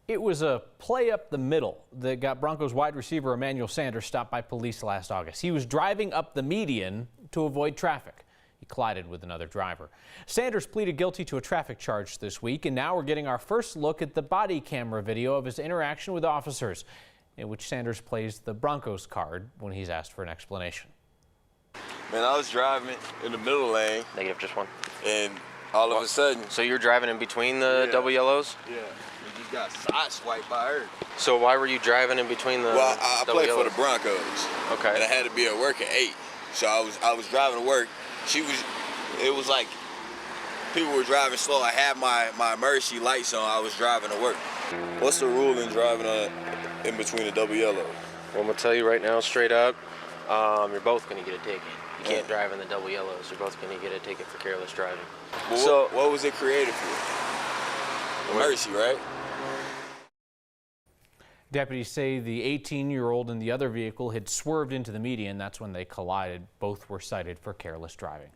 It was a play up the middle that got Broncos wide receiver Emmanuel Sanders stopped by police last August. He was driving up the median to avoid traffic. He collided with another driver. Sanders pleaded guilty to a traffic charge this week, and now we're getting our first look at the body camera video of his interaction with officers, in which Sanders plays the Broncos card when he's asked for an explanation. Man, I was driving in the middle lane. Negative, just one. And all of a sudden... So you're driving in between the double yellows? Yeah. And you got sideswiped by her. So why were you driving in between the Well, I played yellows? for the Broncos. Okay. And I had to be at work at 8. So I was driving to work. It was like people were driving slow. I had my emergency lights on. I was driving to work. What's the rule in driving in between the double yellows? Well, I'm going to tell you right now, straight up, you're both going to get a ticket. You can't drive in the double yellows. You're both going to get a ticket for careless driving. Well, so, what was it created for? Emergency, right? Deputies say the 18-year-old in the other vehicle had swerved into the median. That's when they collided. Both were cited for careless driving.